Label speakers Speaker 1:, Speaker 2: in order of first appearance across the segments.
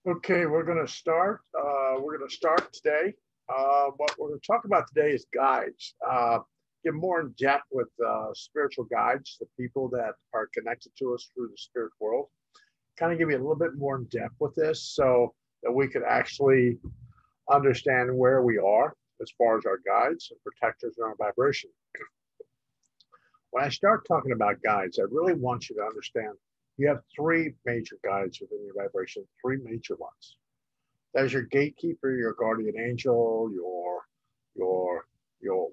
Speaker 1: Okay, we're going to start. We're going to start today. What we're going to talk about today is guides. Get more in depth with spiritual guides, the people that are connected to us through the spirit world. Kind of give you a little bit more in depth with this so that we could actually understand where we are as far as our guides and protectors in our vibration. When I start talking about guides, I really want you to understand you have three major guides within your vibration, three major ones. There's your gatekeeper, your guardian angel, your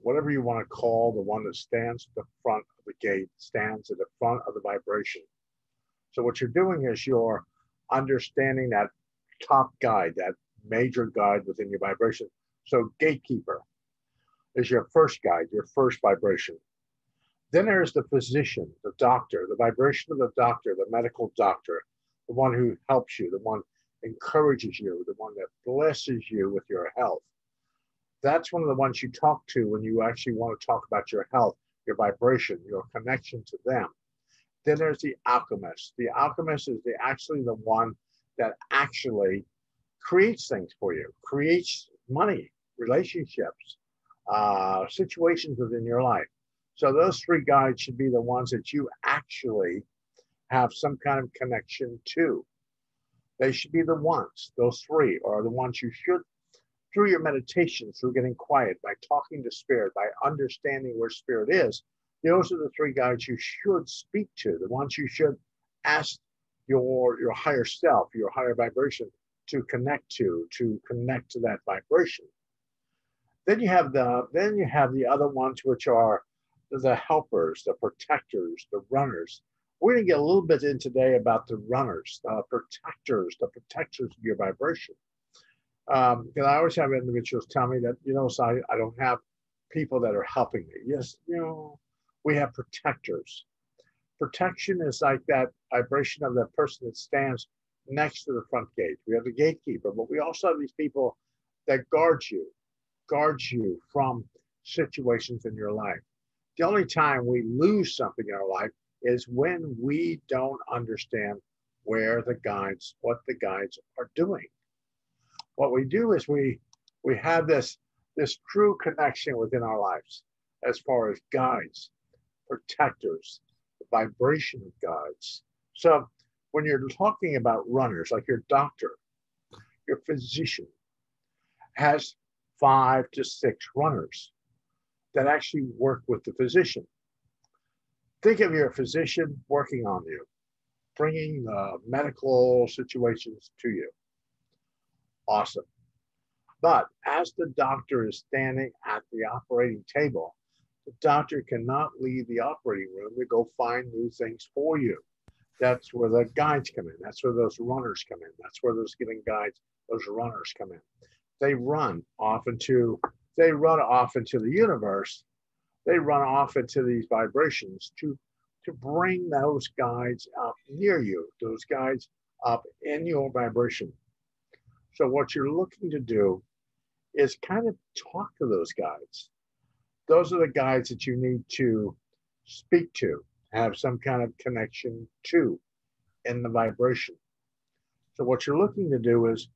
Speaker 1: whatever you want to call the one that stands at the front of the gate, stands at the front of the vibration. So what you're doing is you're understanding that top guide, that major guide within your vibration. So gatekeeper is your first guide, your first vibration. Then there's the physician, the doctor, the vibration of the doctor, the medical doctor, the one who helps you, the one encourages you, the one that blesses you with your health. That's one of the ones you talk to when you actually want to talk about your health, your vibration, your connection to them. Then there's the alchemist. The alchemist is actually the one that actually creates things for you, creates money, relationships, situations within your life. So those three guides should be the ones that you actually have some kind of connection to. They should be the ones, those three are the ones you should, through your meditation, through getting quiet, by talking to spirit, by understanding where spirit is, those are the three guides you should speak to, the ones you should ask your higher self, your higher vibration to connect to that vibration. Then you have the other ones, which are the helpers, the protectors, the runners. We're going to get a little bit in today about the runners, the protectors of your vibration. Because I always have individuals tell me that, so I don't have people that are helping me. Yes, we have protectors. Protection is like that vibration of that person that stands next to the front gate. We have the gatekeeper, but we also have these people that guard you from situations in your life. The only time we lose something in our life is when we don't understand what the guides are doing. What we do is we have this true connection within our lives as far as guides, protectors, the vibration of guides. So when you're talking about runners, like your doctor, your physician has 5 to 6 runners that actually work with the physician. Think of your physician working on you, bringing medical situations to you. Awesome. But as the doctor is standing at the operating table, the doctor cannot leave the operating room to go find new things for you. That's where the guides come in. That's where those runners come in. That's where those giving guides, those runners come in. They run off into the universe. They run off into these vibrations to bring those guides up near you, those guides up in your vibration. So what you're looking to do is kind of talk to those guides. Those are the guides that you need to speak to, have some kind of connection to in the vibration. So what you're looking to do is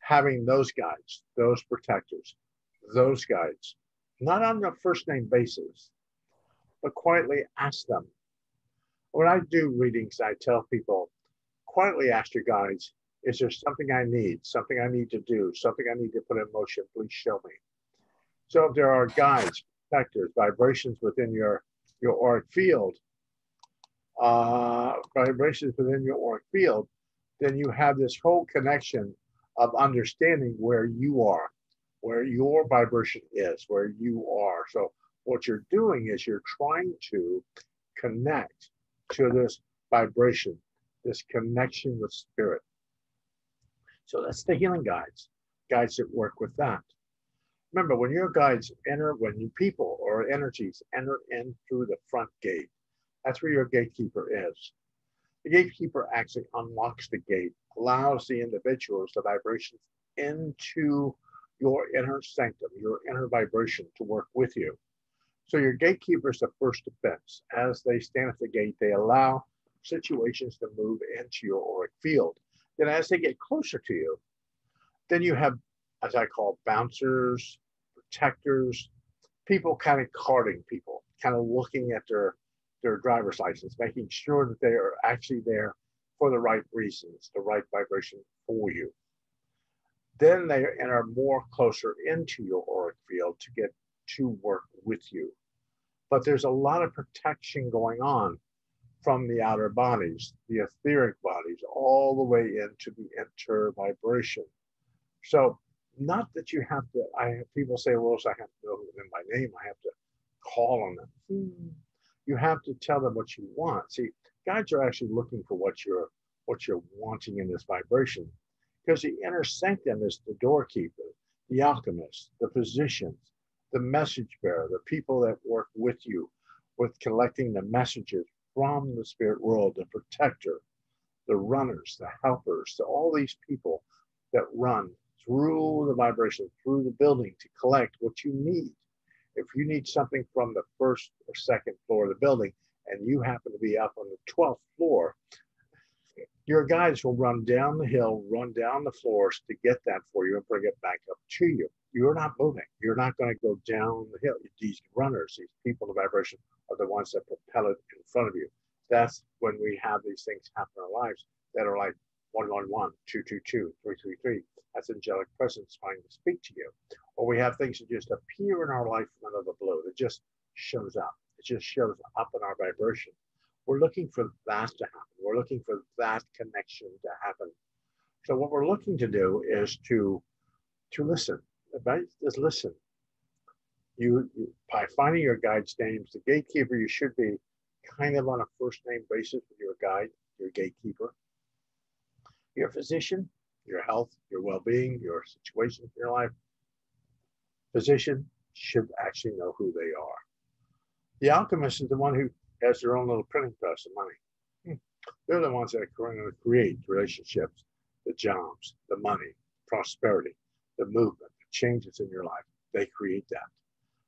Speaker 1: having those guides, those protectors, those guides, not on a first name basis, but quietly ask them. When I do readings, I tell people, quietly ask your guides, is there something I need to do, something I need to put in motion? Please show me. So if there are guides, protectors, vibrations within your auric field, then you have this whole connection of understanding where you are, where your vibration is, where you are. So what you're doing is you're trying to connect to this vibration, this connection with spirit. So that's the healing guides that work with that. Remember, when your guides enter, when you people or energies enter in through the front gate, that's where your gatekeeper is. The gatekeeper actually unlocks the gate, allows the individuals, the vibrations into your inner sanctum, your inner vibration to work with you. So your gatekeeper is the first defense. As they stand at the gate, they allow situations to move into your auric field. Then as they get closer to you, then you have, as I call, bouncers, protectors, people kind of carding people, kind of looking at their driver's license, making sure that they are actually there for the right reasons, the right vibration for you. Then they enter more closer into your auric field to get to work with you. But there's a lot of protection going on from the outer bodies, the etheric bodies, all the way into the inter vibration. So not that you have to, I have people say, well, I have to know them by name. I have to call on them. You have to tell them what you want. See, guides are actually looking for what you're wanting in this vibration. Because the inner sanctum is the doorkeeper, the alchemist, the physicians, the message bearer, the people that work with you with collecting the messages from the spirit world, the protector, the runners, the helpers, all these people that run through the vibration, through the building to collect what you need. If you need something from the first or second floor of the building and you happen to be up on the 12th floor, your guides will run down the hill, run down the floors to get that for you and bring it back up to you. You're not moving. You're not going to go down the hill. These runners, these people of vibration, are the ones that propel it in front of you. That's when we have these things happen in our lives that are like 111, 222, 333. That's angelic presence trying to speak to you. Or we have things that just appear in our life from another blue. It just shows up. It just shows up in our vibration. We're looking for that to happen. We're looking for that connection to happen. So what we're looking to do is to listen. Right? Just listen. You by finding your guide's names, the gatekeeper, you should be kind of on a first name basis with your guide, your gatekeeper. Your physician, your health, your well-being, your situation in your life. Physician should actually know who they are. The alchemist is the one who has their own little printing press of money. They're the ones that are going to create relationships, the jobs, the money, prosperity, the movement, the changes in your life. They create that.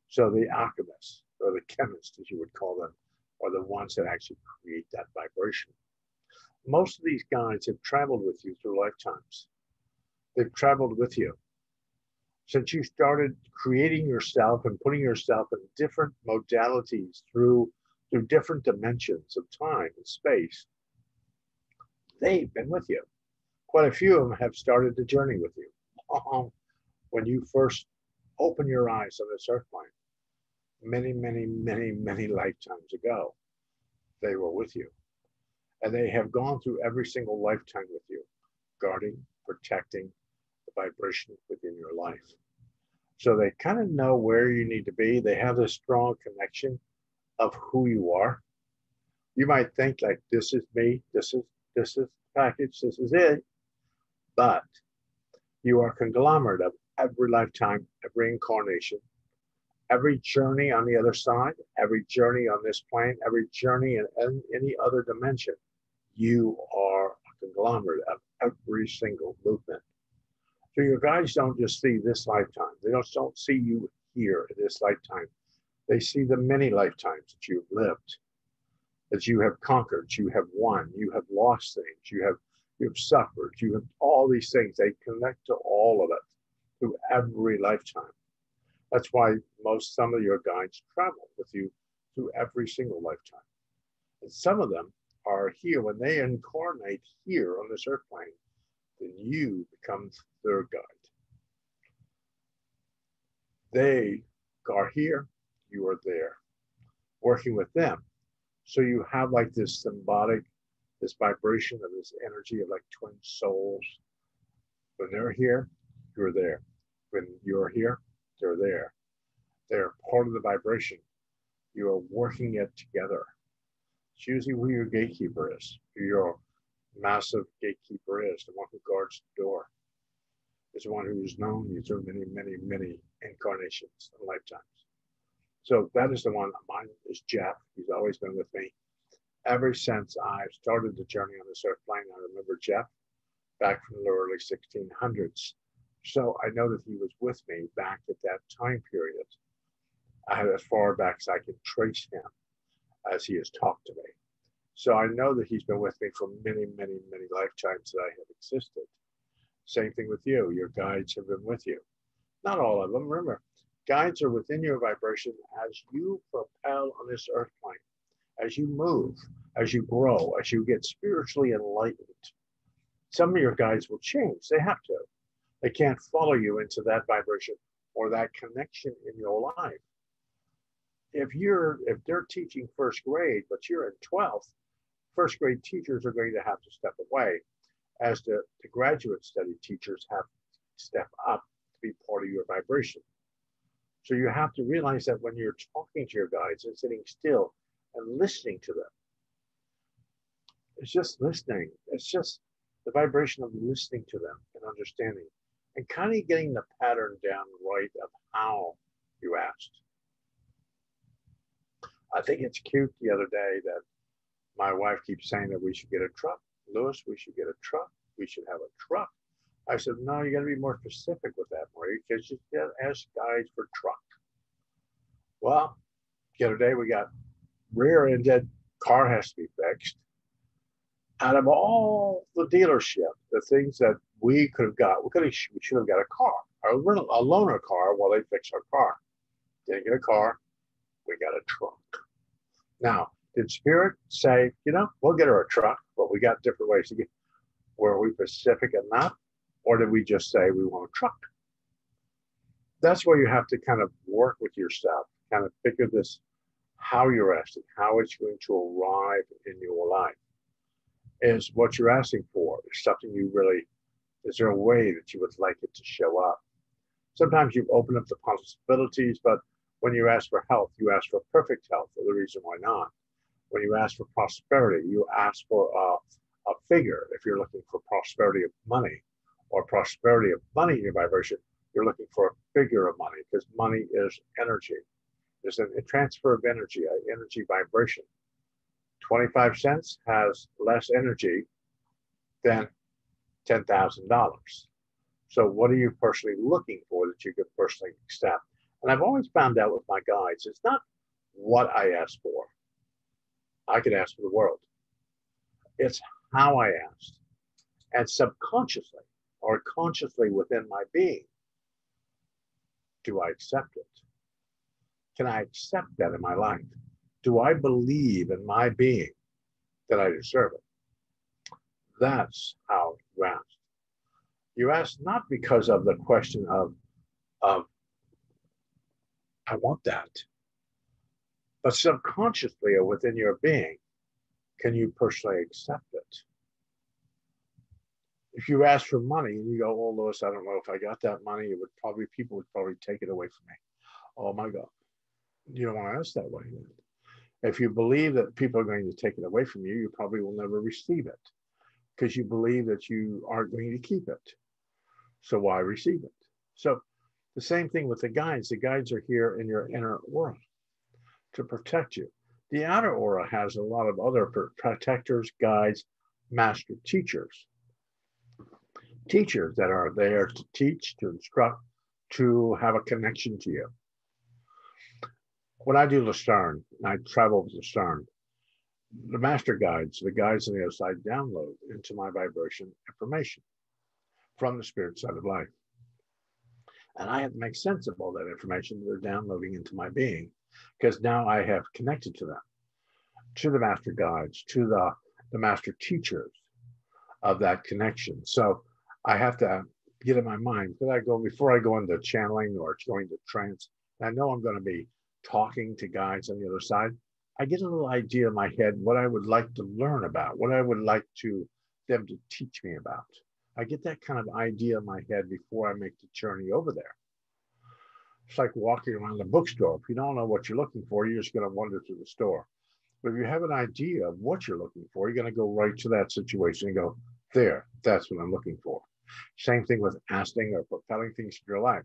Speaker 1: So the alchemists, or the chemists, as you would call them, are the ones that actually create that vibration. Most of these guides have traveled with you through lifetimes. They've traveled with you. Since you started creating yourself and putting yourself in different modalities through different dimensions of time and space, they've been with you. Quite a few of them have started the journey with you. When you first open your eyes on this earth plane, many, many, many, many lifetimes ago, they were with you. And they have gone through every single lifetime with you, guarding, protecting the vibration within your life. So they kind of know where you need to be. They have this strong connection of who you are. You might think like, this is me, this is the package, this is it. But you are a conglomerate of every lifetime, every incarnation, every journey on the other side, every journey on this plane, every journey in any other dimension. You are a conglomerate of every single movement. So your guides don't just see this lifetime. They don't see you here in this lifetime. They see the many lifetimes that you've lived, that you have conquered, you have won, you have lost things, you have suffered, you have all these things. They connect to all of it through every lifetime. That's why some of your guides travel with you through every single lifetime. And some of them are here when they incarnate here on this earth plane, then you become their guide. They are here, you are there, working with them. So you have like this symbolic, this vibration of this energy of like twin souls. When they're here, you're there. When you're here, they're there. They're part of the vibration. You are working it together. It's usually who your gatekeeper is, who your massive gatekeeper is, the one who guards the door. Is the one who has known you through many, many, many incarnations and lifetimes. So that is the one. Mine is Jeff. He's always been with me. Ever since I started the journey on this earth plane, I remember Jeff back from the early 1600s. So I know that he was with me back at that time period. I have as far back as I can trace him as he has talked to me. So I know that he's been with me for many, many, many lifetimes that I have existed. Same thing with you. Your guides have been with you. Not all of them. Remember, guides are within your vibration as you propel on this earth plane, as you move, as you grow, as you get spiritually enlightened. Some of your guides will change. They have to. They can't follow you into that vibration or that connection in your life. If they're teaching first grade, but you're in 12th, first grade teachers are going to have to step away, as the graduate study teachers have to step up to be part of your vibration. So you have to realize that when you're talking to your guides and sitting still and listening to them, it's just listening. It's just the vibration of listening to them and understanding and kind of getting the pattern down right of how you asked. I think it's cute the other day that my wife keeps saying that we should get a truck. Louis, we should get a truck. We should have a truck. I said, no, you got to be more specific with that, Marie, because you got to ask guys for truck. Well, the other day we got rear-ended, car has to be fixed. Out of all the dealership, the things that we could have got, we should have got a car, or a loaner car while they fix our car. Didn't get a car, we got a truck. Now, did Spirit say, we'll get her a truck, but we got different ways to get? Were we specific enough, or did we just say we want a truck? That's where you have to kind of work with yourself, kind of figure this, how you're asking, how it's going to arrive in your life. Is what you're asking for is something you really, is there a way that you would like it to show up? Sometimes you open up the possibilities, but when you ask for health, you ask for perfect health for the reason why not. When you ask for prosperity, you ask for a figure. If you're looking for prosperity of money or prosperity of money in your vibration, you're looking for a figure of money, because money is energy. There's a transfer of energy, an energy vibration. 25 cents has less energy than $10,000. So what are you personally looking for that you could personally accept? And I've always found out with my guides, it's not what I ask for. I could ask for the world. It's how I asked. And subconsciously or consciously within my being, do I accept it? Can I accept that in my life? Do I believe in my being that I deserve it? That's how you ask. You ask not because of the question of I want that, but subconsciously or within your being, can you personally accept it? If you ask for money and you go, oh, Louis, I don't know if I got that money, people would probably take it away from me. Oh my God. You don't want to ask that way. If you believe that people are going to take it away from you, you probably will never receive it because you believe that you aren't going to keep it. So why receive it? So the same thing with the guides. The guides are here in your inner aura to protect you. The outer aura has a lot of other protectors, guides, master teachers. Teachers that are there to teach, to instruct, to have a connection to you. When I do Lucerne, I travel with Lucerne, the master guides, the guides on the other side, download into my vibration information from the spirit side of life. And I have to make sense of all that information they're downloading into my being, because now I have connected to them, to the master guides, to the master teachers of that connection. So I have to get in my mind, before I go into channeling or going to trance, I know I'm going to be talking to guides on the other side. I get a little idea in my head what I would like to learn about, what I would like them to teach me about. I get that kind of idea in my head before I make the journey over there. It's like walking around the bookstore. If you don't know what you're looking for, you're just going to wander through the store. But if you have an idea of what you're looking for, you're going to go right to that situation and go, there, that's what I'm looking for. Same thing with asking or propelling things in your life.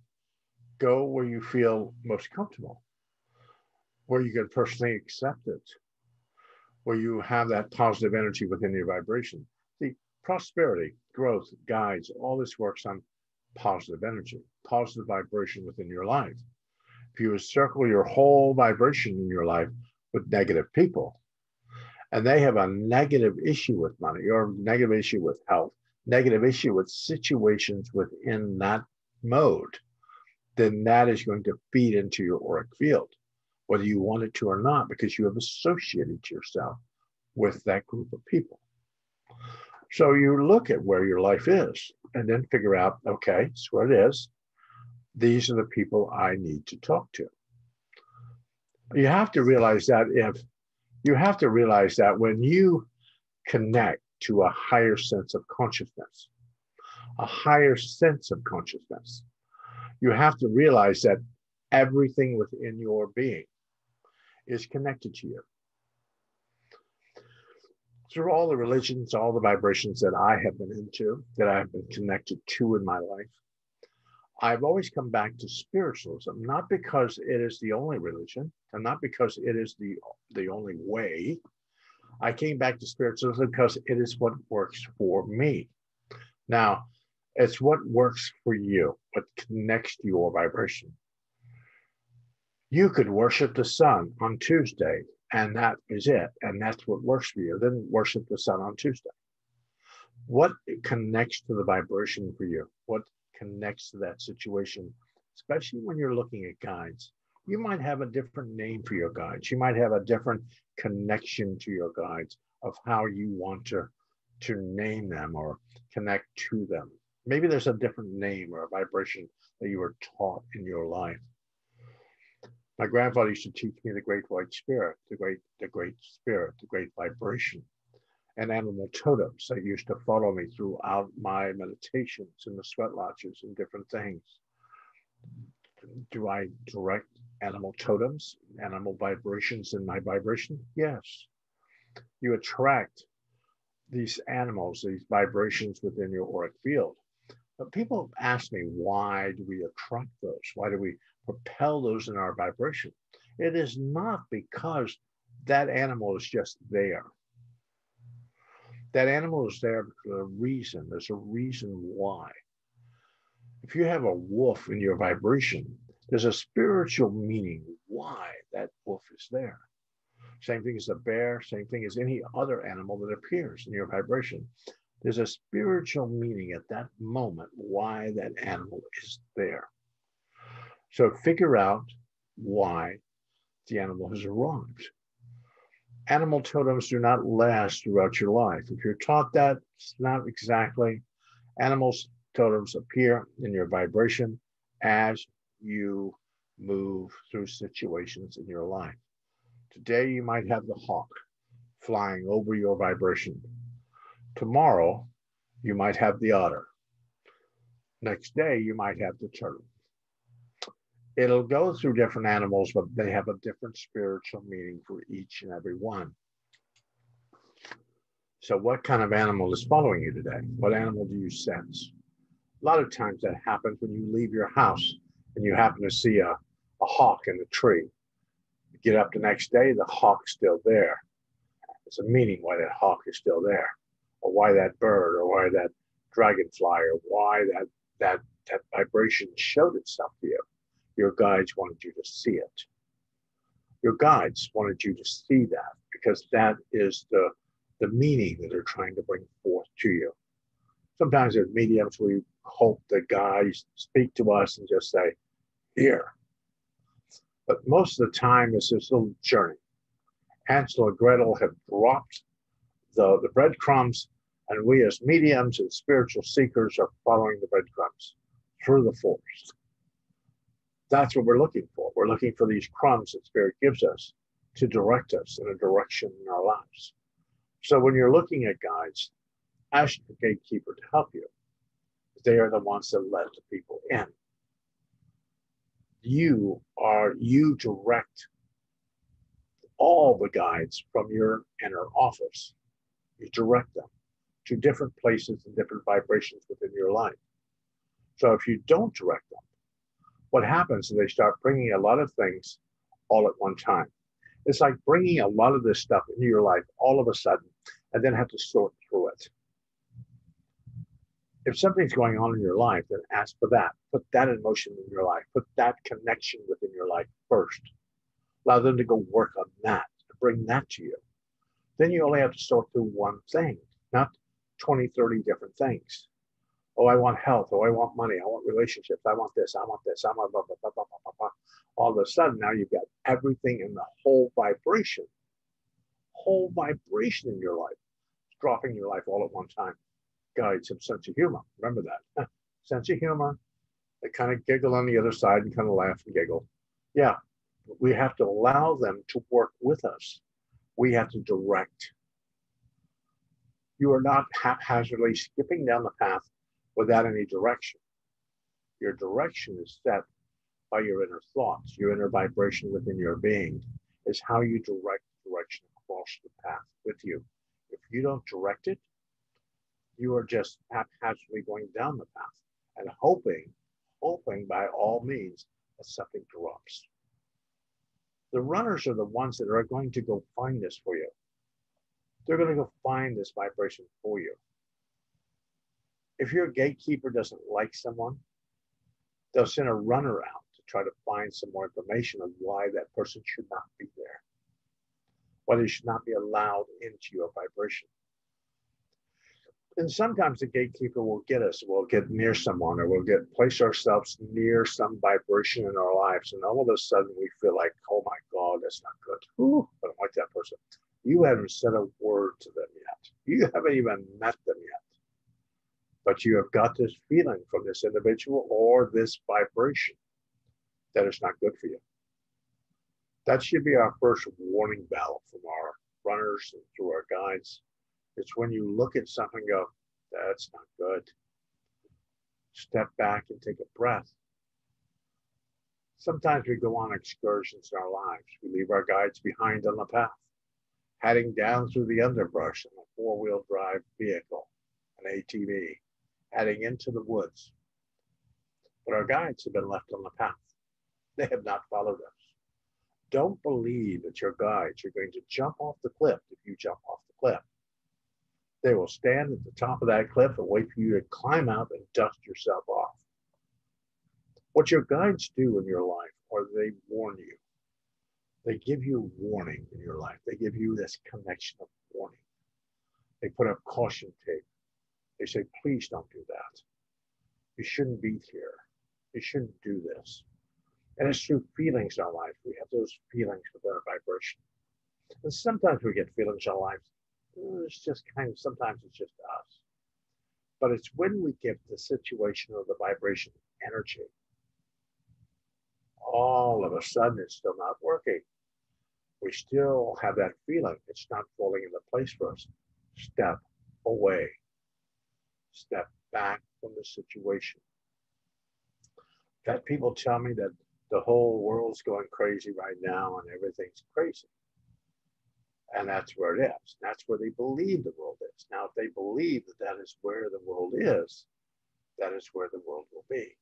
Speaker 1: Go where you feel most comfortable, where you can personally accept it, where you have that positive energy within your vibration. See, prosperity, growth, guides, all this works on positive energy, positive vibration within your life. If you circle your whole vibration in your life with negative people, and they have a negative issue with money or a negative issue with health, negative issue with situations within that mode, then that is going to feed into your auric field, whether you want it to or not, because you have associated yourself with that group of people. So you look at where your life is and then figure out, okay, it's where it is. These are the people I need to talk to. You have to realize that when you connect to a higher sense of consciousness, you have to realize that everything within your being is connected to you. Through all the religions, all the vibrations that I have been into, that I have been connected to in my life, I've always come back to spiritualism, not because it is the only religion, and not because it is the only way. I came back to spiritualism because it is what works for me. Now, it's what works for you, what connects to your vibration. You could worship the sun on Tuesday, and that is it. And that's what works for you. Then worship the sun on Tuesday. What connects to the vibration for you? What connects to that situation? Especially when you're looking at guides. You might have a different name for your guides. You might have a different connection to your guides of how you want to name them or connect to them. Maybe there's a different name or a vibration that you were taught in your life. My grandfather used to teach me the great white spirit, the great spirit, the great vibration, and animal totems that used to follow me throughout my meditations in the sweat lodges and different things. Do I direct animal totems, animal vibrations in my vibration? Yes. You attract these animals, these vibrations within your auric field. But people ask me, why do we attract those? Why do we propel those in our vibration? It is not because that animal is just there. That animal is there for a reason. There's a reason why. If you have a wolf in your vibration, there's a spiritual meaning why that wolf is there. Same thing as the bear, same thing as any other animal that appears in your vibration. There's a spiritual meaning at that moment why that animal is there. So figure out why the animal has arrived. Animal totems do not last throughout your life. If you're taught that, it's not exactly. Animal totems appear in your vibration as you move through situations in your life. Today, you might have the hawk flying over your vibration. Tomorrow, you might have the otter. Next day, you might have the turtle. It'll go through different animals, but they have a different spiritual meaning for each and every one. So what kind of animal is following you today? What animal do you sense? A lot of times that happens when you leave your house and you happen to see a hawk in the tree. You get up the next day, the hawk's still there. There's a meaning why that hawk is still there, or why that bird, or why that dragonfly, or why that vibration showed itself to you. Your guides wanted you to see it. Your guides wanted you to see that because that is the meaning that they're trying to bring forth to you. Sometimes as mediums, we hope that guides speak to us and just say, here. But most of the time, it's this little journey. Hansel and Gretel have dropped the breadcrumbs, and we as mediums and spiritual seekers are following the breadcrumbs through the forest. That's what we're looking for. We're looking for these crumbs that Spirit gives us to direct us in a direction in our lives. So when you're looking at guides, ask the gatekeeper to help you. They are the ones that let the people in. You direct all the guides from your inner office. You direct them to different places and different vibrations within your life. So if you don't direct them, what happens is they start bringing a lot of things all at one time. It's like bringing a lot of this stuff into your life all of a sudden and then have to sort through it. If something's going on in your life, then ask for that. Put that in motion in your life. Put that connection within your life first. Allow them to go work on that, to bring that to you. Then you only have to sort through one thing, not 20, 30 different things. Oh, I want health. Oh, I want money. I want relationships. I want this. I want this. I want blah, blah, blah, blah, blah, blah, blah. All of a sudden, now you've got everything in the whole vibration in your life, dropping in your life all at one time. Guide some sense of humor. Remember that. Sense of humor. They kind of giggle on the other side and kind of laugh and giggle. Yeah, we have to allow them to work with us. We have to direct. You are not haphazardly skipping down the path without any direction. Your direction is set by your inner thoughts, your inner vibration within your being is how you direct the direction across the path with you. If you don't direct it, you are just haphazardly going down the path and hoping by all means that something drops. The runners are the ones that are going to go find this for you. They're going to go find this vibration for you. If your gatekeeper doesn't like someone, they'll send a runner out to try to find some more information on why that person should not be there, why they should not be allowed into your vibration. And sometimes the gatekeeper will get us, we'll get near someone, or we'll place ourselves near some vibration in our lives. And all of a sudden we feel like, oh my God, that's not good. Ooh, I don't like that person. You haven't said a word to them yet. You haven't even met them yet. But you have got this feeling from this individual or this vibration that is not good for you. That should be our first warning bell from our runners and through our guides. It's when you look at something and go, that's not good. Step back and take a breath. Sometimes we go on excursions in our lives. We leave our guides behind on the path, heading down through the underbrush in a four-wheel drive vehicle, an ATV, heading into the woods. But our guides have been left on the path. They have not followed us. Don't believe that your guides are going to jump off the cliff if you jump off the cliff. They will stand at the top of that cliff and wait for you to climb out and dust yourself off. What your guides do in your life, or they warn you. They give you warning in your life. They give you this connection of warning. They put up caution tape. They say, please don't do that. You shouldn't be here. You shouldn't do this. And it's through feelings in our life. We have those feelings with our vibration. And sometimes we get feelings in our lives. It's just sometimes it's just us. But it's when we give the situation or the vibration energy, all of a sudden it's still not working. We still have that feeling. It's not falling into place for us. Step away. Step back from the situation. That people tell me that the whole world's going crazy right now and everything's crazy. And that's where it is. That's where they believe the world is. Now, if they believe that that is where the world is, that is where the world will be.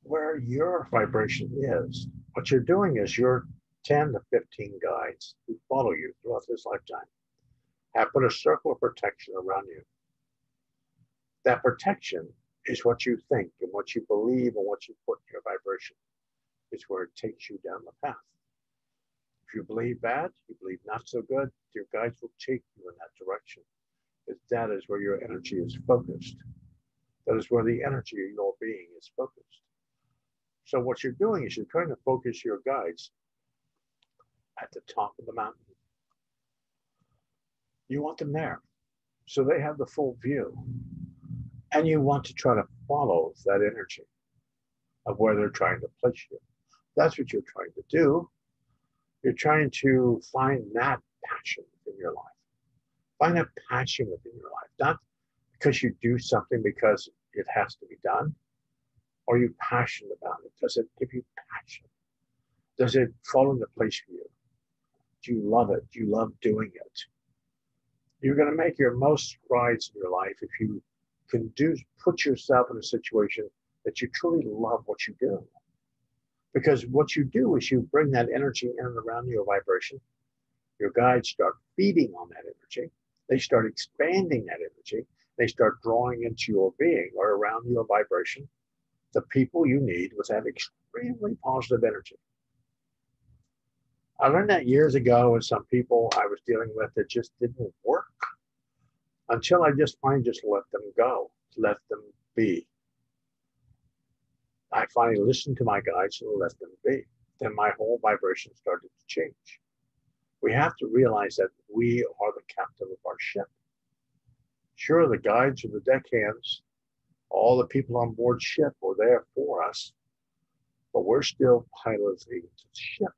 Speaker 1: Where your vibration is, what you're doing is your 10 to 15 guides who follow you throughout this lifetime have put a circle of protection around you. That protection is what you think and what you believe and what you put in your vibration. It's where it takes you down the path. If you believe bad, you believe not so good, your guides will take you in that direction. Because that is where your energy is focused. That is where the energy of your being is focused. So what you're doing is you're trying to focus your guides at the top of the mountain. You want them there, so they have the full view. And you want to try to follow that energy of where they're trying to place you. That's what you're trying to do. You're trying to find that passion in your life. Find that passion within your life, not because you do something because it has to be done. Are you passionate about it? Does it give you passion? Does it fall into place for you? Do you love it? Do you love doing it? You're going to make your most strides in your life if you can put yourself in a situation that you truly love what you do. Because what you do is you bring that energy in and around your vibration. Your guides start feeding on that energy. They start expanding that energy. They start drawing into your being or around your vibration the people you need with that extremely positive energy. I learned that years ago with some people I was dealing with that just didn't work. until I just finally just let them go, let them be. I finally listened to my guides and let them be. Then my whole vibration started to change. We have to realize that we are the captain of our ship. Sure, the guides or the deckhands, all the people on board ship were there for us, but we're still piloting the ship.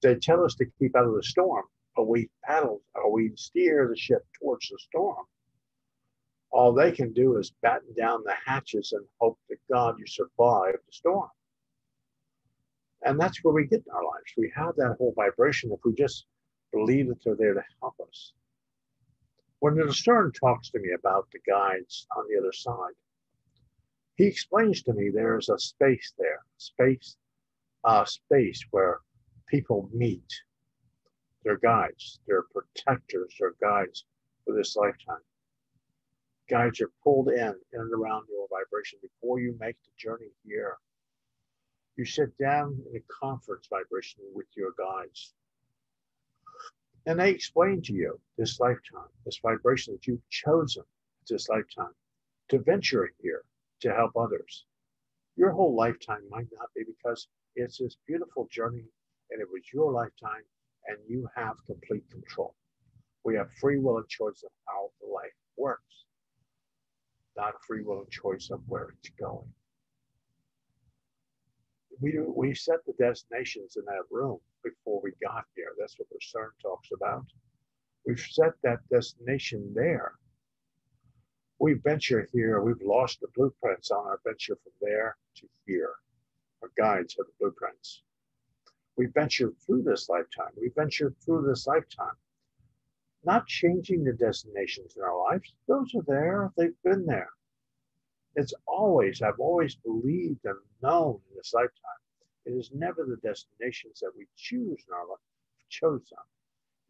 Speaker 1: They tell us to keep out of the storm, but we paddle or we steer the ship towards the storm. All they can do is batten down the hatches and hope to God you survive the storm. And that's where we get in our lives. We have that whole vibration if we just believe that they're there to help us. When the discern talks to me about the guides on the other side, he explains to me there is a space there, space where people meet their guides, their protectors, their guides for this lifetime. Guides are pulled in and around your vibration before you make the journey here. You sit down in a conference vibration with your guides. And they explain to you this lifetime, this vibration that you've chosen this lifetime to venture here to help others. Your whole lifetime might not be, because it's this beautiful journey and it was your lifetime and you have complete control. We have free will and choice of how the life works, not a free will and choice of where it's going. We set the destinations in that room before we got here. That's what the CERN talks about. We've set that destination there. We venture here. We've lost the blueprints on our venture from there to here. Our guides have the blueprints. We ventured through this lifetime. We ventured through this lifetime. Not changing the destinations in our lives. Those are there. They've been there. It's always, I've always believed and known in this lifetime, it is never the destinations that we choose in our life, chose them.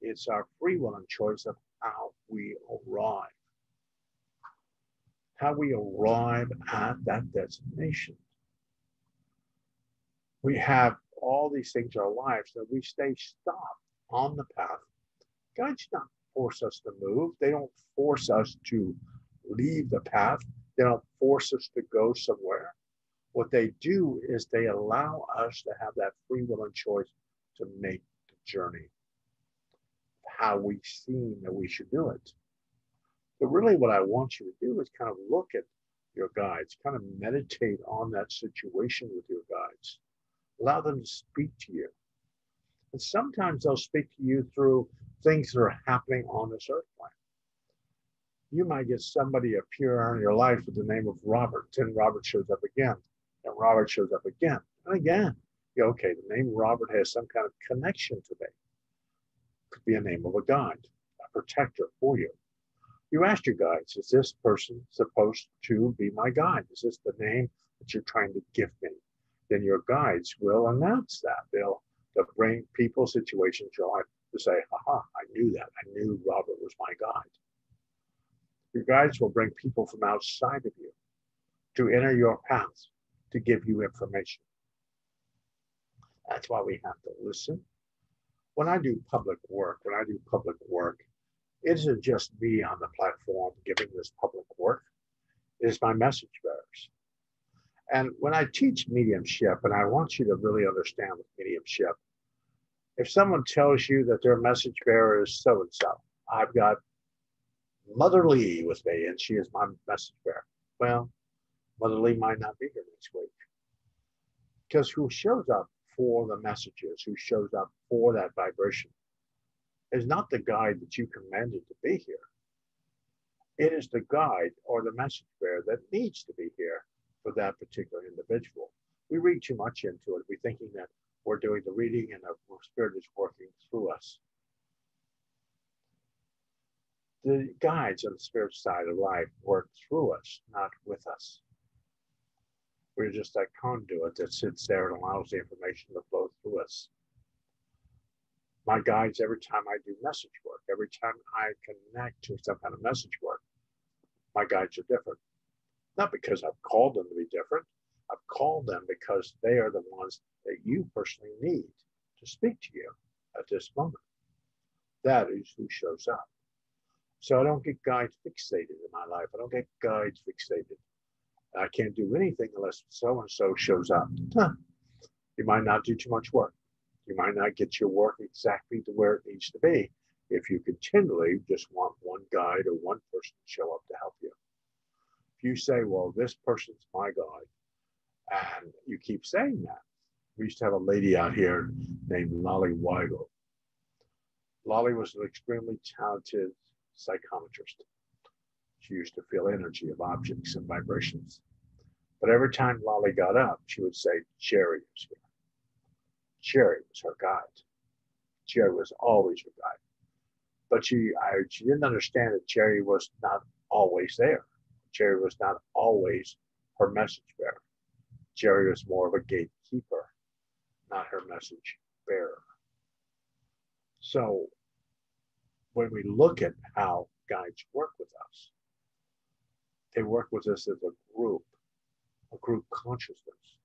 Speaker 1: It's our free will and choice of how we arrive. How we arrive at that destination. We have all these things in our lives that we stay stopped on the path. Guides don't force us to move. They don't force us to leave the path. They don't force us to go somewhere. What they do is they allow us to have that free will and choice to make the journey, how we seem that we should do it. But really what I want you to do is kind of look at your guides, kind of meditate on that situation with your guides. Allow them to speak to you. And sometimes they'll speak to you through things that are happening on this earth plane. You might get somebody appear in your life with the name of Robert. Then Robert shows up again, and Robert shows up again and again. Okay, the name Robert has some kind of connection to me. Could be a name of a guide, a protector for you. You ask your guides, is this person supposed to be my guide? Is this the name that you're trying to give me? Then your guides will announce that. They'll bring people, situations, your life to say, haha, I knew that. I knew Robert was my guide. Your guides will bring people from outside of you to enter your path, to give you information. That's why we have to listen. When I do public work, it isn't just me on the platform giving this public work. It is my message bearers. And when I teach mediumship, and I want you to really understand with mediumship, if someone tells you that their message bearer is so-and-so, I've got Mother Lee with me, and she is my message bearer. Well, Mother Lee might not be here next week. Because who shows up for the messages, who shows up for that vibration, is not the guide that you commanded to be here. It is the guide or the message bearer that needs to be here for that particular individual. We read too much into it. We're thinking that we're doing the reading and the Spirit is working through us. The guides on the spirit side of life work through us, not with us. We're just that conduit that sits there and allows the information to flow through us. My guides, every time I do message work, every time I connect to some kind of message work, my guides are different. Not because I've called them to be different. I've called them because they are the ones that you personally need to speak to you at this moment. That is who shows up. So I don't get guides fixated in my life. I don't get guides fixated. I can't do anything unless so-and-so shows up. Huh. You might not do too much work. You might not get your work exactly to where it needs to be if you continually just want one guide or one person to show up to help you. If you say, well, this person's my guide, and you keep saying that. We used to have a lady out here named Lolly Weigel. Lolly was an extremely talented psychometrist. She used to feel energy of objects and vibrations. But every time Lolly got up, she would say, Jerry is here. Jerry was her guide. Jerry was always her guide. But she didn't understand that Jerry was not always there. Jerry was not always her message bearer. Jerry was more of a gatekeeper, not her message bearer. So when we look at how guides work with us, they work with us as a group consciousness.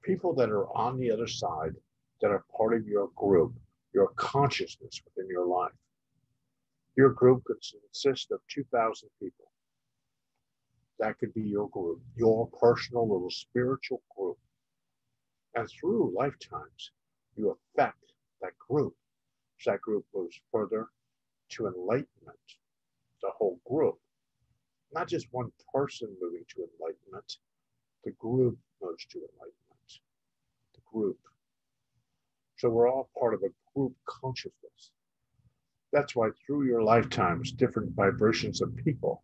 Speaker 1: People that are on the other side, that are part of your group, your consciousness within your life. Your group could consist of 2,000 people. That could be your group, your personal little spiritual group. And through lifetimes, you affect that group. As that group moves further to enlightenment, the whole group. Not just one person moving to enlightenment, the group moves to enlightenment. The group. So we're all part of a group consciousness. That's why through your lifetimes, different vibrations of people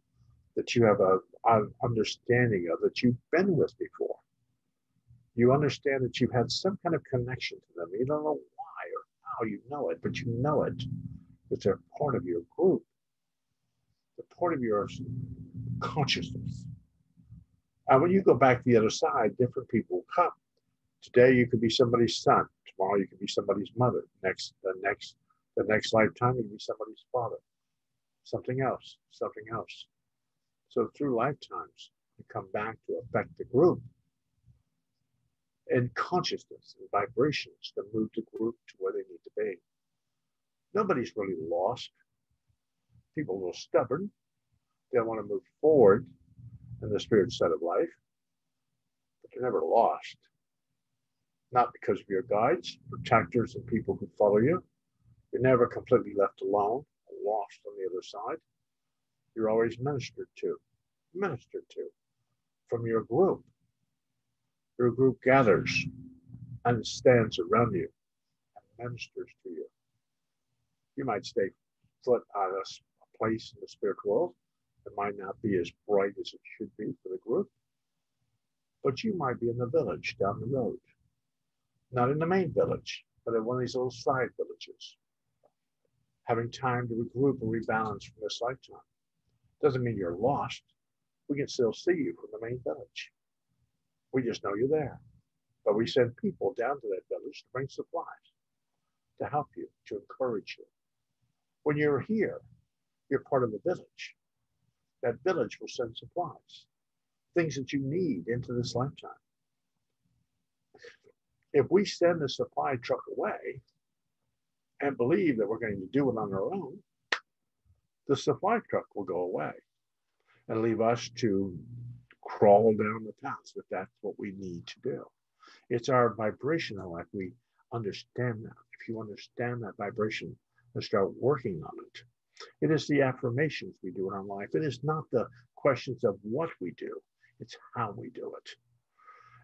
Speaker 1: that you have an understanding of, that you've been with before. You understand that you've had some kind of connection to them. You don't know why or how you know it, but you know it. It's a part of your group. They're part of your consciousness. And when you go back to the other side, different people will come. Today you could be somebody's son. Tomorrow you could be somebody's mother. The next lifetime you could be somebody's father. Something else. So through lifetimes, you come back to affect the group. And consciousness and vibrations to move the group to where they need to be. Nobody's really lost. People are a little stubborn. They want to move forward in the spirit set of life, but they're never lost. Not because of your guides, protectors, and people who follow you. You're never completely left alone, lost on the other side. You're always ministered to from your group. Your group gathers and stands around you and ministers to you. You might stay foot on a place in the spirit world. It might not be as bright as it should be for the group, but you might be in the village down the road. Not in the main village, but in one of these little side villages. Having time to regroup and rebalance from this lifetime. Doesn't mean you're lost. We can still see you from the main village. We just know you're there. But we send people down to that village to bring supplies, to help you, to encourage you. When you're here, you're part of the village. That village will send supplies, things that you need into this lifetime. If we send the supply truck away and believe that we're going to do it on our own, the supply truck will go away and leave us to crawl down the path if that's what we need to do. It's our vibration in life. We understand that. If you understand that vibration and start working on it, it is the affirmations we do in our life. It is not the questions of what we do. It's how we do it.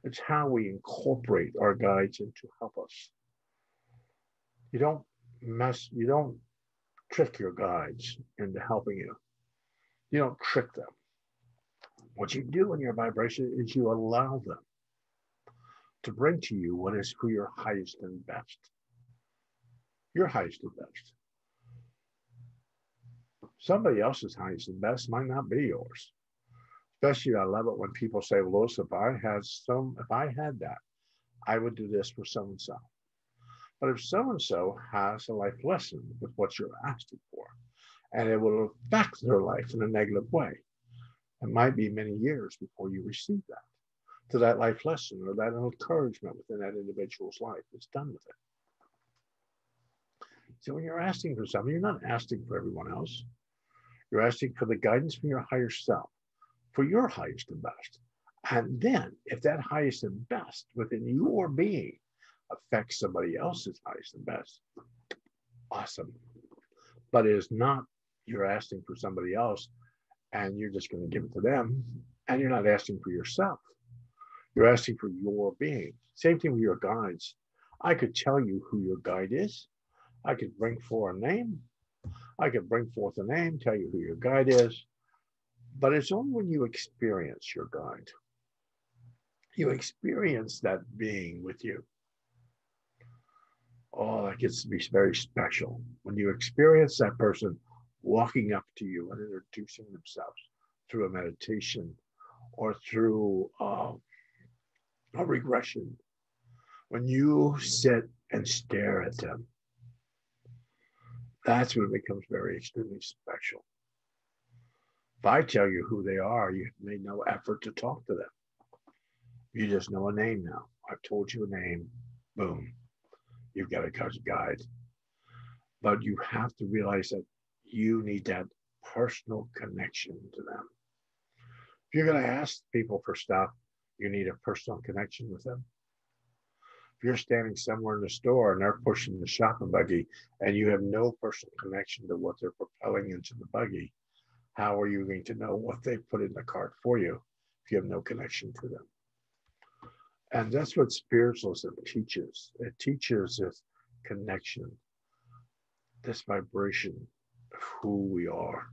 Speaker 1: It's how we incorporate our guides in to help us. You don't trick your guides into helping you. You don't trick them. What you do in your vibration is you allow them to bring to you what is for your highest and best. Your highest and best. Somebody else's highest and best might not be yours. Especially, I love it when people say, Louis, if I had that, I would do this for so-and-so. But if so-and-so has a life lesson with what you're asking for, and it will affect their life in a negative way, it might be many years before you receive that. So that life lesson or that encouragement within that individual's life is done with it. So when you're asking for something, you're not asking for everyone else. You're asking for the guidance from your higher self, for your highest and best. And then, if that highest and best within your being affects somebody else's highest and best, awesome. But it is not you're asking for somebody else and you're just going to give it to them, and you're not asking for yourself. You're asking for your being. Same thing with your guides. I could tell you who your guide is. I could bring forth a name. I could bring forth a name, tell you who your guide is. But it's only when you experience your guide. You experience that being with you. Oh, that gets to be very special. When you experience that person walking up to you and introducing themselves through a meditation or through a regression, when you sit and stare at them, that's when it becomes very extremely special. If I tell you who they are, you've made no effort to talk to them. You just know a name now. I've told you a name, boom, you've got a guide. But you have to realize that you need that personal connection to them. If you're going to ask people for stuff, you need a personal connection with them. If you're standing somewhere in the store and they're pushing the shopping buggy and you have no personal connection to what they're propelling into the buggy, how are you going to know what they put in the cart for you if you have no connection to them? And that's what spiritualism teaches. It teaches this connection, this vibration of who we are.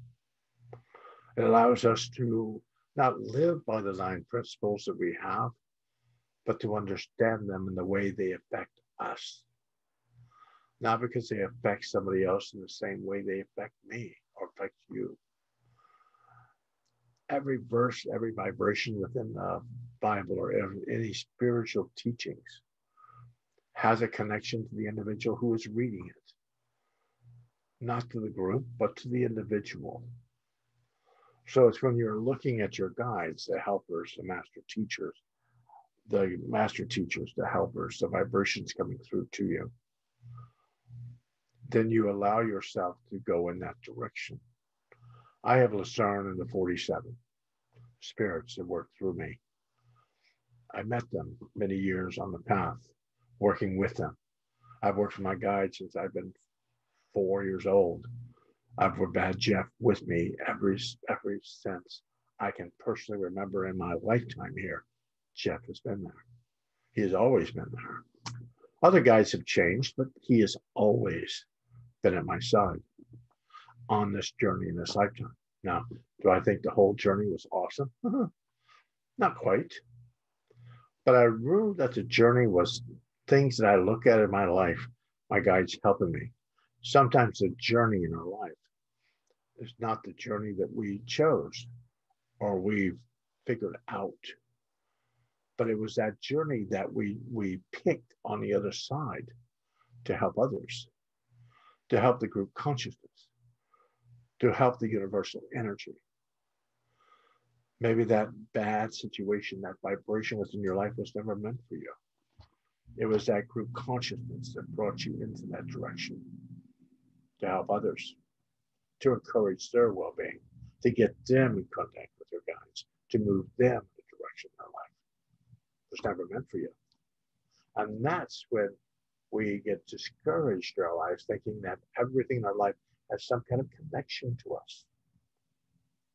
Speaker 1: It allows us to not live by the 9 principles that we have, but to understand them in the way they affect us. Not because they affect somebody else in the same way they affect me or affect you. Every verse, every vibration within the Bible or any spiritual teachings has a connection to the individual who is reading it. Not to the group, but to the individual. So it's when you're looking at your guides, the helpers, the master teachers, the helpers, the vibrations coming through to you, then you allow yourself to go in that direction. I have Lucerne and the 47 spirits that work through me. I met them many years on the path, working with them. I've worked with my guide since I've been 4 years old. I've had Jeff with me ever since I can personally remember in my lifetime here. Jeff has been there. He has always been there. Other guides have changed, but he has always been at my side on this journey in this lifetime. Now, do I think the whole journey was awesome? Not quite. But I knew that the journey was things that I look at in my life, my guides helping me. Sometimes the journey in our life is not the journey that we chose or we figured out. But it was that journey that we picked on the other side to help others, to help the group consciousness, to help the universal energy. Maybe that bad situation, that vibration within your life was never meant for you. It was that group consciousness that brought you into that direction to help others, to encourage their well-being, to get them in contact with their guides, to move them in the direction of their life. It was never meant for you. And that's when we get discouraged in our lives, thinking that everything in our life has some kind of connection to us.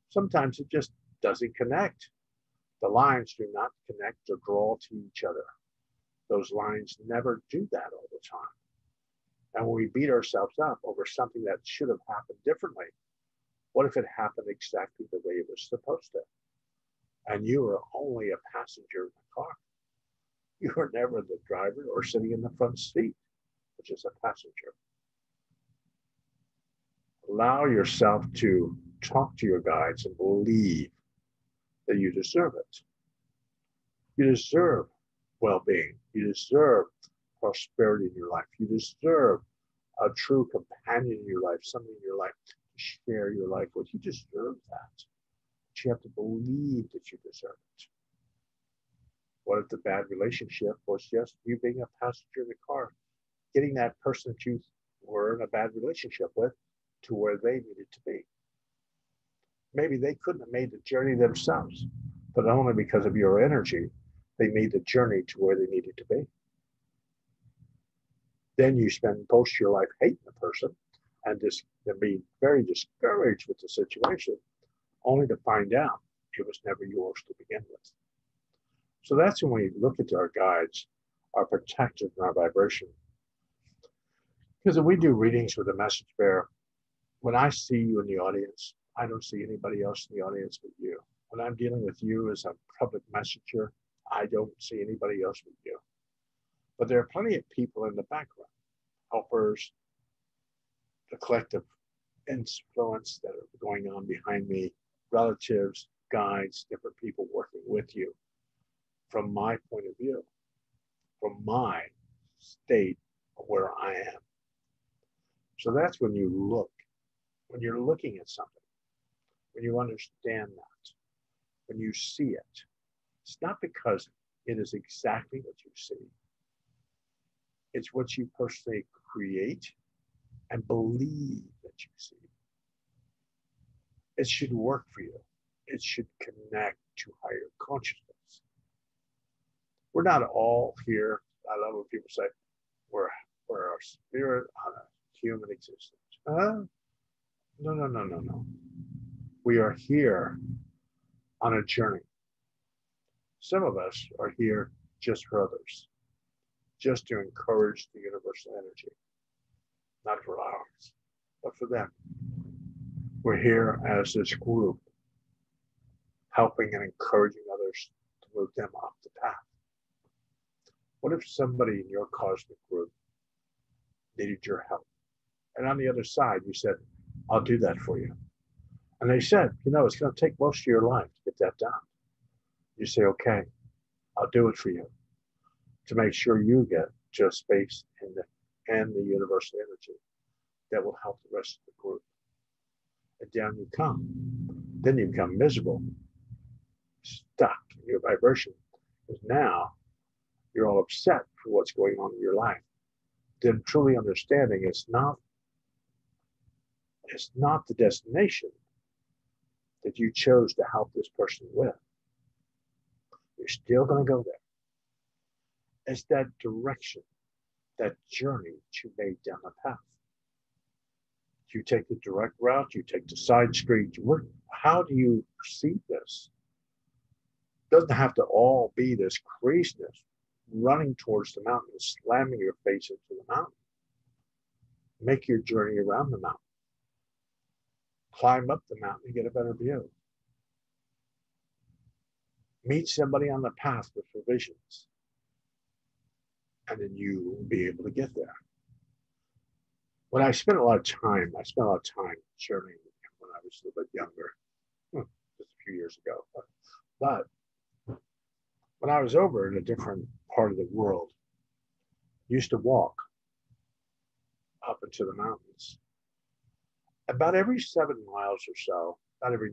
Speaker 1: Sometimes it just doesn't connect. The lines do not connect or draw to each other. Those lines never do that all the time. And when we beat ourselves up over something that should have happened differently, what if it happened exactly the way it was supposed to? And you were only a passenger in the car. You were never the driver or sitting in the front seat, which is a passenger. Allow yourself to talk to your guides and believe that you deserve it. You deserve well-being. You deserve prosperity in your life. You deserve a true companion in your life, somebody in your life to share your life with. You deserve that. But you have to believe that you deserve it. What if the bad relationship was just you being a passenger in the car, getting that person that you were in a bad relationship with to where they needed to be? Maybe they couldn't have made the journey themselves, but only because of your energy, they made the journey to where they needed to be. Then you spend most of your life hating the person and just and being very discouraged with the situation, only to find out it was never yours to begin with. So that's when we look at our guides, our protectors, and our vibration. Because if we do readings with a message bearer, when I see you in the audience, I don't see anybody else in the audience but you. When I'm dealing with you as a public messenger, I don't see anybody else but you. But there are plenty of people in the background, helpers, the collective influence that are going on behind me, relatives, guides, different people working with you from my point of view, from my state of where I am. So that's when you look, when you're looking at something, when you understand that, when you see it, it's not because it is exactly what you see. It's what you personally create and believe that you see. It should work for you. It should connect to higher consciousness. We're not all here. I love when people say, we're our spirit on a human existence. No. We are here on a journey. Some of us are here just for others, just to encourage the universal energy, not for ours, but for them. We're here as this group, helping and encouraging others to move them off the path. What if somebody in your cosmic group needed your help? And on the other side, you said, I'll do that for you. And they said, it's going to take most of your life to get that done. You say, okay, I'll do it for you to make sure you get just space and the universal energy that will help the rest of the group. And down you come. Then you become miserable, stuck in your vibration, because now you're all upset for what's going on in your life. Then truly understanding it's not the destination that you chose to help this person with. You're still going to go there. It's that direction, that journey that you made down the path. Do you take the direct route? Do you take the side street? How do you perceive this? It doesn't have to all be this craziness, running towards the mountain, slamming your face into the mountain. Make your journey around the mountain. Climb up the mountain and get a better view. Meet somebody on the path with provisions. And then you will be able to get there. When I spent a lot of time journeying when I was a little bit younger, just a few years ago. But when I was over in a different part of the world, I used to walk up into the mountains. About every 7 miles or so, about every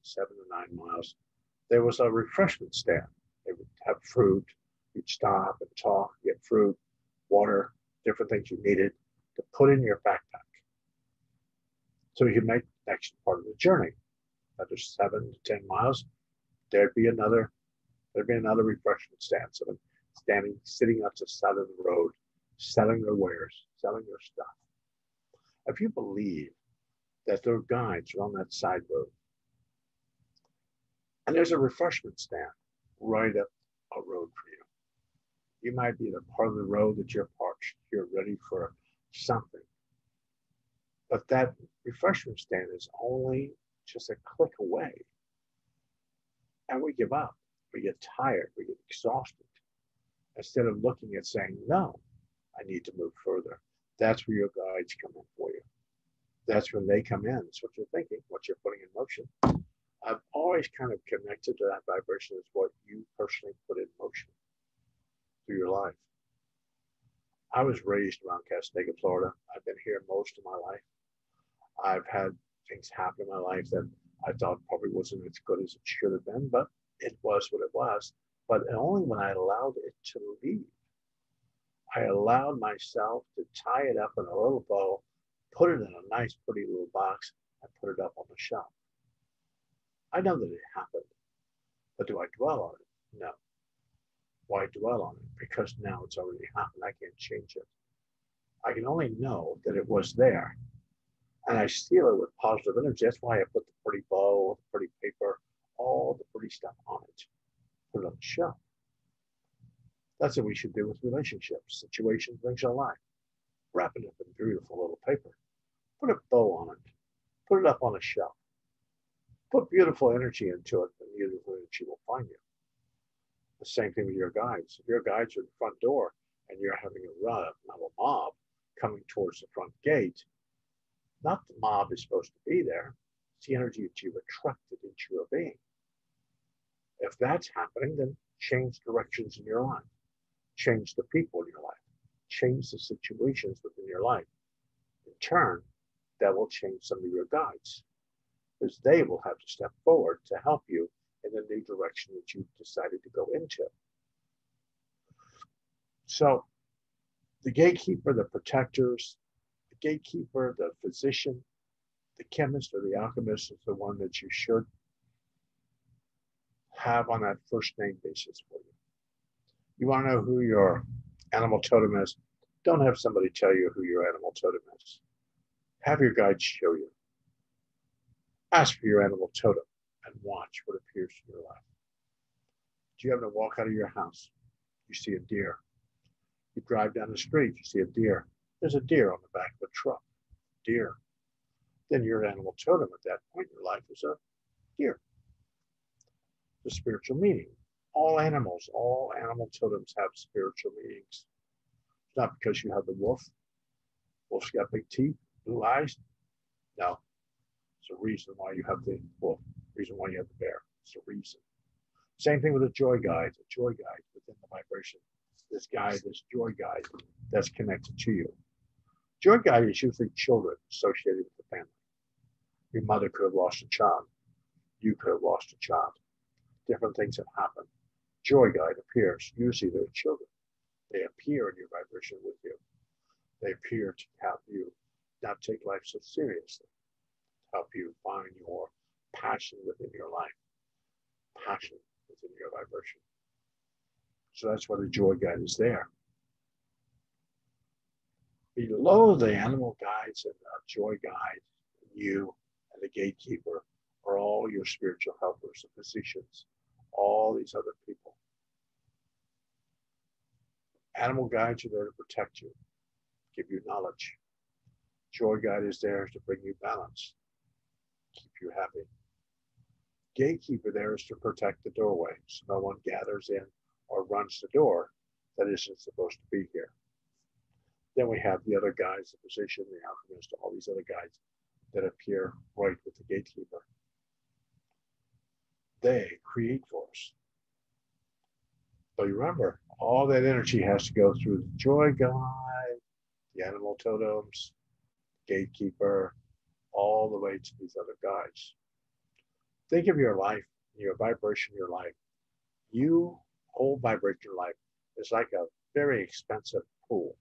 Speaker 1: 7 or 9 miles, there was a refreshment stand. They would have fruit. You'd stop and talk, get fruit, water, different things you needed to put in your backpack. So you could make the next part of the journey. After 7 to 10 miles, there'd be another refreshment stand. Someone sitting on the side of the road, selling their wares, selling their stuff. If you believe that their guides are on that side road, and there's a refreshment stand right up a road for you. You might be the part of the road that you're parched, you're ready for something. But that refreshment stand is only just a click away. And we give up, we get tired, we get exhausted. Instead of looking at saying, no, I need to move further. That's where your guides come in for you. That's when they come in. It's what you're thinking, what you're putting in motion. I've always kind of connected to that vibration as what you personally put in motion through your life. I was raised around Castanega, Florida. I've been here most of my life. I've had things happen in my life that I thought probably wasn't as good as it should have been, but it was what it was. But only when I allowed it to leave. I allowed myself to tie it up in a little bow, put it in a nice, pretty little box, and put it up on the shelf. I know that it happened, but do I dwell on it? No. Why dwell on it? Because now it's already happened. I can't change it. I can only know that it was there. And I seal it with positive energy. That's why I put the pretty bow, the pretty paper, all the pretty stuff on it. Put it on the shelf. That's what we should do with relationships, situations, things in life. Wrap it up in beautiful little paper. Put a bow on it. Put it up on a shelf. Put beautiful energy into it, and beautiful energy will find you. The same thing with your guides. If your guides are at the front door and you're having a run, not a mob coming towards the front gate, not the mob is supposed to be there. It's the energy that you've attracted into your being. If that's happening, then change directions in your life. Change the people in your life. Change the situations within your life. In turn, that will change some of your guides, because they will have to step forward to help you in the new direction that you've decided to go into. So the gatekeeper, the protectors, the gatekeeper, the physician, the chemist or the alchemist is the one that you should have on that first name basis for you. You want to know who your animal totem is? Don't have somebody tell you who your animal totem is. Have your guide show you. Ask for your animal totem and watch what appears in your life. Do you happen to walk out of your house? You see a deer. You drive down the street, you see a deer. There's a deer on the back of a truck. Deer. Then your animal totem at that point in your life is a deer. The spiritual meaning. All animal totems have spiritual meanings. It's not because you have the wolf. Wolf's got big teeth, blue eyes. No. It's a reason why you have the wolf. Reason why you have the bear. It's a reason. Same thing with a joy guide. A joy guide within the vibration. This guide, this joy guide that's connected to you. Joy guide is usually children associated with the family. Your mother could have lost a child. You could have lost a child. Different things have happened. Joy guide appears. Usually they're children. They appear in your vibration with you. They appear to help you not take life so seriously. Help you find your passion within your life. Passion within your vibration. So that's why the joy guide is there. Below the animal guides and the joy guide, you and the gatekeeper are all your spiritual helpers, the physicians, all these other people. Animal guides are there to protect you, give you knowledge. Joy guide is there to bring you balance, keep you happy. Gatekeeper there is to protect the doorway so no one gathers in or runs the door that isn't supposed to be here. Then we have the other guides, the physician, the alchemist, all these other guides that appear right with the gatekeeper. They create for us. But remember, all that energy has to go through the joy guide, the animal totems, gatekeeper, all the way to these other guides. Think of your life, your vibration, your life. You whole vibration your life is like a very expensive pool.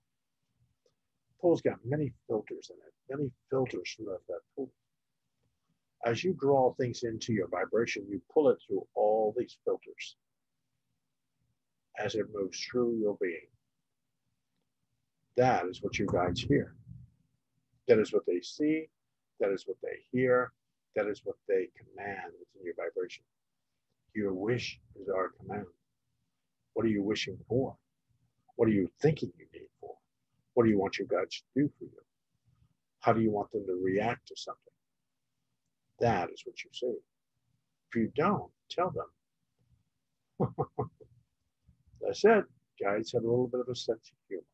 Speaker 1: The pool's got many filters in it, many filters throughout that pool. As you draw things into your vibration, you pull it through all these filters as it moves through your being. That is what your guides hear. That is what they see. That is what they hear. That is what they command within your vibration. Your wish is our command. What are you wishing for? What are you thinking you need for? What do you want your guides to do for you? How do you want them to react to something? That is what you see. If you don't, tell them. That's it. Guides have a little bit of a sense of humor.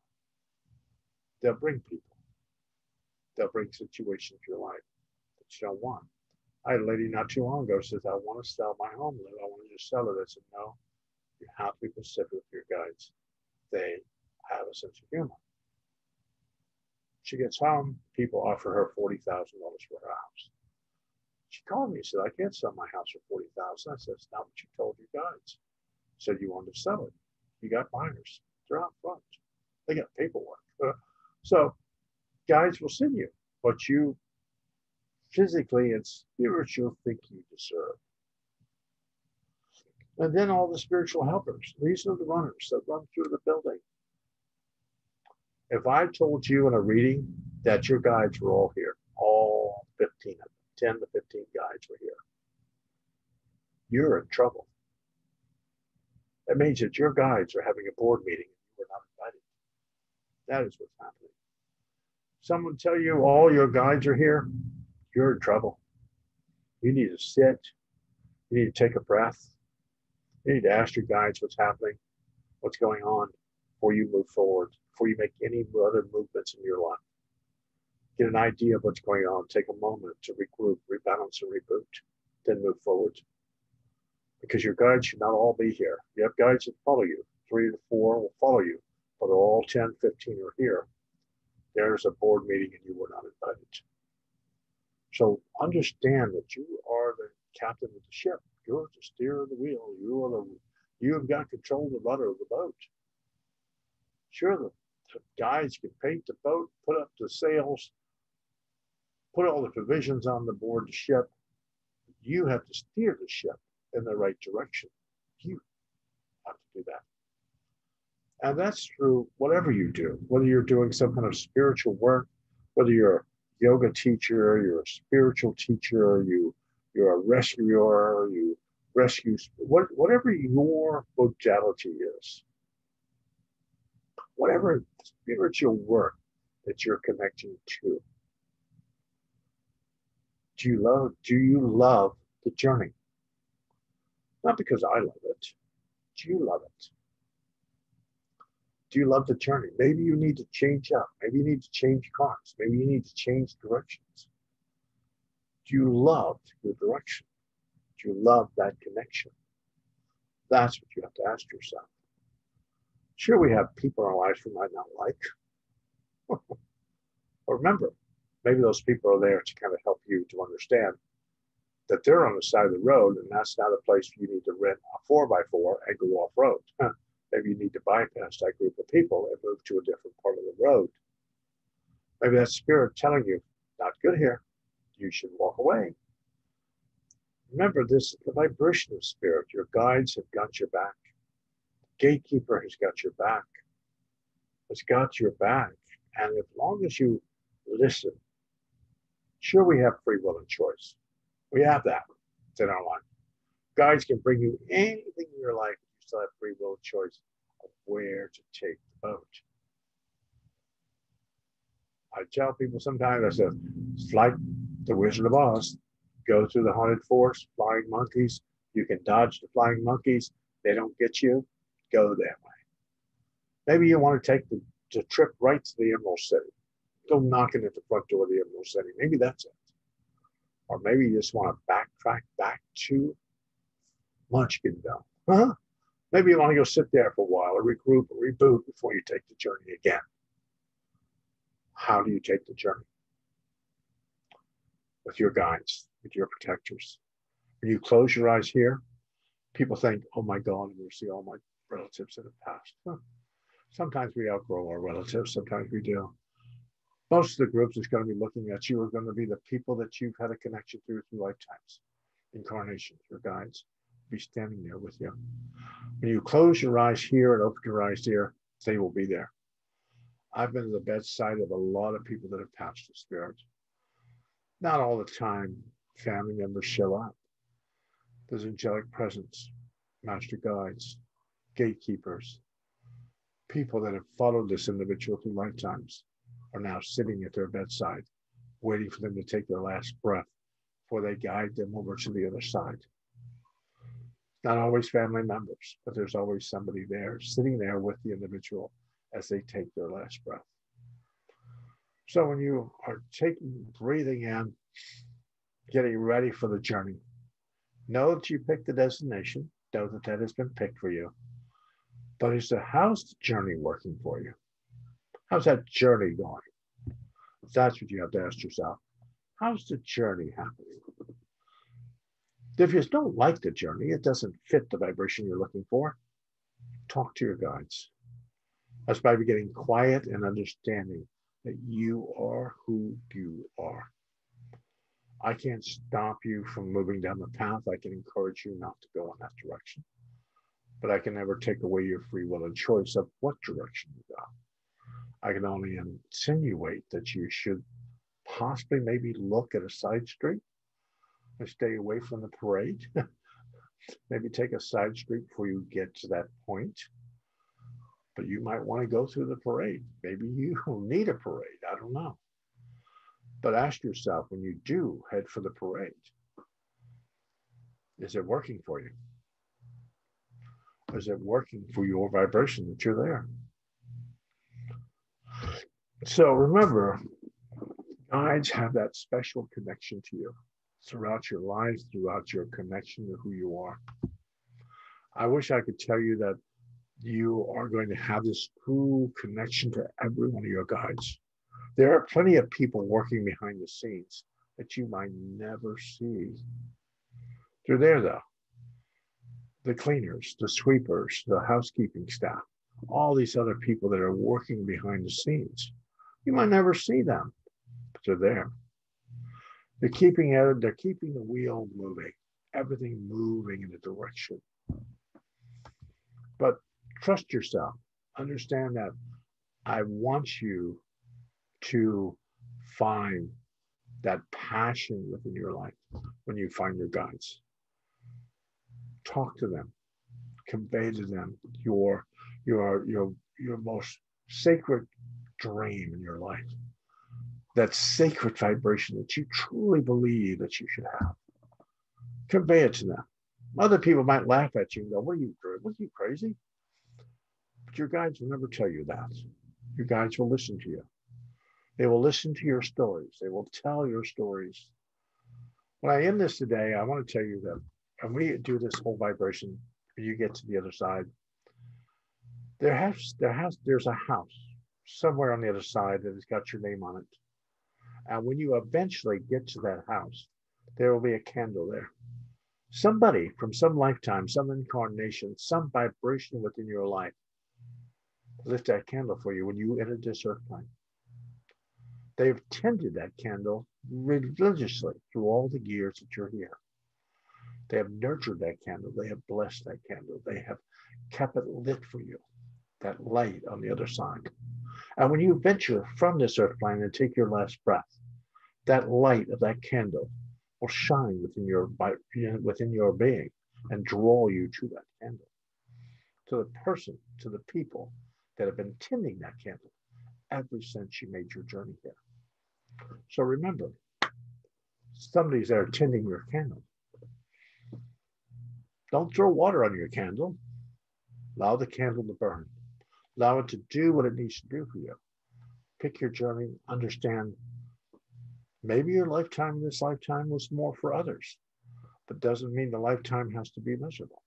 Speaker 1: They'll bring people. They'll bring situations to your life that you don't want. I had a lady not too long ago says, I want to sell my home. I want to just sell it. I said, no, you have to be specific with your guides. They have a sense of humor. She gets home, people offer her $40,000 for her house. She called me and said, I can't sell my house for $40,000. I said, that's not what you told your guides. Said you wanted to sell it. You got buyers. They're out front. They got paperwork. So guides will send you what you physically and spiritually think you deserve. And then all the spiritual helpers. These are the runners that run through the building. If I told you in a reading that your guides were all here, all 15 of them, 10 to 15 guides were here, you're in trouble. That means that your guides are having a board meeting and you were not invited. That is what's happening. Someone tell you all your guides are here, you're in trouble. You need to sit. You need to take a breath. You need to ask your guides what's happening, what's going on before you move forward, before you make any other movements in your life. Get an idea of what's going on. Take a moment to regroup, rebalance, and reboot, then move forward. Because your guides should not all be here. You have guides that follow you. 3 to 4 will follow you, but all 10, 15 are here. There's a board meeting and you were not invited. So understand that you are the captain of the ship. You're the steer of the wheel. You have got control of the rudder of the boat. Sure, the guides can paint the boat, put up the sails, put all the provisions on the board the ship. You have to steer the ship in the right direction. You have to do that. And that's through whatever you do, whether you're doing some kind of spiritual work, whether you're a yoga teacher, you're a spiritual teacher, you're a rescuer, you rescue, whatever your modality is, whatever spiritual work that you're connecting to. Do you love the journey? Not because I love it. Do you love it? Do you love the journey? Maybe you need to change up. Maybe you need to change cars. Maybe you need to change directions. Do you love your direction? Do you love that connection? That's what you have to ask yourself. Sure, we have people in our lives we might not like. But remember, maybe those people are there to kind of help you to understand that they're on the side of the road and that's not a place you need to rent a 4x4 and go off road. Maybe you need to bypass that group of people and move to a different part of the road. Maybe that's spirit telling you, not good here. You should walk away. Remember, this is the vibration of spirit. Your guides have got your back. Gatekeeper has got your back. Has got your back. And as long as you listen, sure, we have free will and choice. We have that. It's in our life. Guides can bring you anything in your life. You still have free will and choice of where to take the boat. I tell people sometimes, I say, it's like the Wizard of Oz. Go through the haunted forest, flying monkeys. You can dodge the flying monkeys. They don't get you. Go that way. Maybe you want to take the trip right to the Emerald City. Go knocking at the front door of the Emerald City. Maybe that's it. Or maybe you just want to backtrack back to Munchkinville. Huh? Maybe you want to go sit there for a while or regroup or reboot before you take the journey again. How do you take the journey? With your guides, with your protectors. When you close your eyes here, people think, oh my God, I'm going to see all my relatives that have passed. Huh. Sometimes we outgrow our relatives, sometimes we do. Most of the groups that's going to be looking at you are going to be the people that you've had a connection through lifetimes, incarnations, your guides will be standing there with you. When you close your eyes here and open your eyes there, they will be there. I've been at the bedside of a lot of people that have passed to spirit. Not all the time family members show up. There's angelic presence, master guides, gatekeepers, people that have followed this individual through lifetimes are now sitting at their bedside, waiting for them to take their last breath before they guide them over to the other side. Not always family members, but there's always somebody there, sitting there with the individual as they take their last breath. So when you are breathing in, getting ready for the journey, know that you picked the destination, know that that has been picked for you. But how's the journey working for you? How's that journey going? That's what you have to ask yourself. How's the journey happening? If you don't like the journey, it doesn't fit the vibration you're looking for, talk to your guides. That's by getting quiet and understanding that you are who you are. I can't stop you from moving down the path. I can encourage you not to go in that direction. but I can never take away your free will and choice of what direction you go. I can only insinuate that you should possibly maybe look at a side street and stay away from the parade. Maybe take a side street before you get to that point. But you might want to go through the parade. Maybe you need a parade. I don't know. But ask yourself, when you do head for the parade, is it working for you? Is it working for your vibration that you're there? So remember, guides have that special connection to you throughout your life, throughout your connection to who you are. I wish I could tell you that you are going to have this true connection to every one of your guides. There are plenty of people working behind the scenes that you might never see. They're there though. The cleaners, the sweepers, the housekeeping staff, all these other people that are working behind the scenes. You might never see them, but they're there. They're keeping the wheel moving, everything moving in a direction. But trust yourself. Understand that I want you to find that passion within your life when you find your guides. Talk to them, convey to them your most sacred dream in your life, that sacred vibration that you truly believe that you should have. Convey it to them. Other people might laugh at you and go, what are you crazy? But your guides will never tell you that. Your guides will listen to you. They will listen to your stories. They will tell your stories. When I end this today, I want to tell you that when we do this whole vibration, when you get to the other side, there's a house somewhere on the other side that has got your name on it. And when you eventually get to that house, there will be a candle there. Somebody from some lifetime, some incarnation, some vibration within your life lit that candle for you when you entered this earth plane. They've tended that candle religiously through all the years that you're here. They have nurtured that candle. They have blessed that candle. They have kept it lit for you, that light on the other side. And when you venture from this earth plane and take your last breath, that light of that candle will shine within your being and draw you to that candle, to the person, to the people that have been tending that candle ever since you made your journey here. So remember, somebody's there tending your candle. Don't throw water on your candle. Allow the candle to burn. Allow it to do what it needs to do for you. Pick your journey, understand maybe your lifetime in this lifetime was more for others, but doesn't mean the lifetime has to be miserable.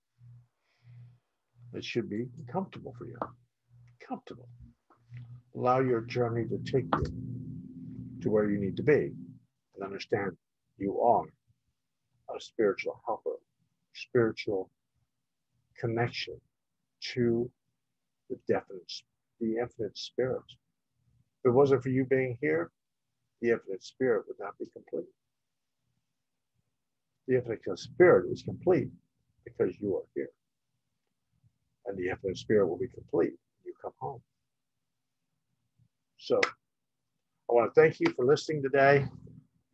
Speaker 1: It should be comfortable for you. Comfortable. Allow your journey to take you to where you need to be and understand you are a spiritual helper, spiritual connection to the infinite spirit. If it wasn't for you being here, the infinite spirit would not be complete. The infinite spirit is complete because you are here. And the infinite spirit will be complete when you come home. So I want to thank you for listening today.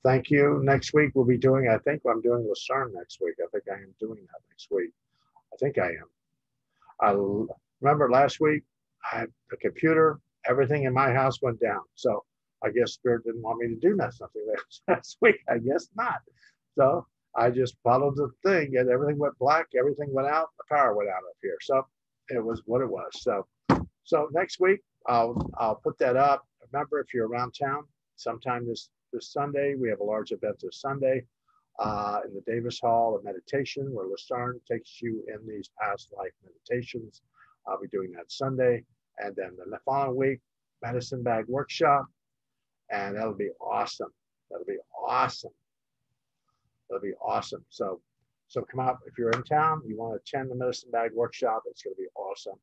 Speaker 1: Thank you. Next week we'll be doing, I think I'm doing Lucerne next week. I think I am doing that next week. I think I am. I remember last week, the computer, everything in my house went down. So I guess Spirit didn't want me to do something last week. I guess not. So I just followed the thing and everything went black. Everything went out. The power went out up here. So it was what it was. So next week, I'll put that up. Remember, if you're around town, sometime this Sunday, we have a large event this Sunday in the Davis Hall of Meditation, where Lucerne takes you in these past life meditations. I'll be doing that Sunday. And then the following week, medicine bag workshop. And that'll be awesome. That'll be awesome. That'll be awesome. So come out if you're in town, you want to attend the medicine bag workshop. It's going to be awesome.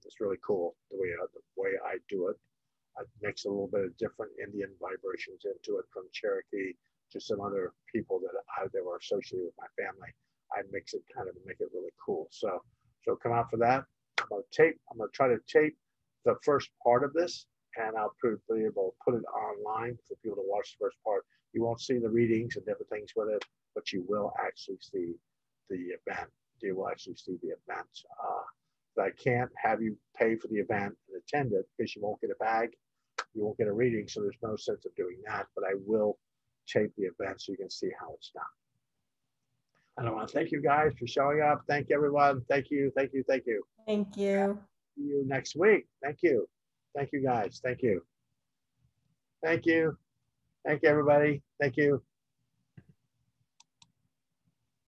Speaker 1: It's really cool the way I do it. I mix a little bit of different Indian vibrations into it, from Cherokee to some other people that were associated with my family. I mix it kind of to make it really cool. So So come out for that. I'm gonna try to tape the first part of this, and I'll be able to put it online for people to watch the first part. You won't see the readings and different things with it, but you will actually see the event. You will actually see the event. But I can't have you pay for the event and attend it because you won't get a bag, you won't get a reading, so there's no sense of doing that. But I will tape the event so you can see how it's done. And I want to thank you guys for showing up. Thank you, everyone. Thank you, thank you, thank you.
Speaker 2: Thank you.
Speaker 1: See you next week. Thank you. Thank you, guys. Thank you. Thank you. Thank you, everybody. Thank you.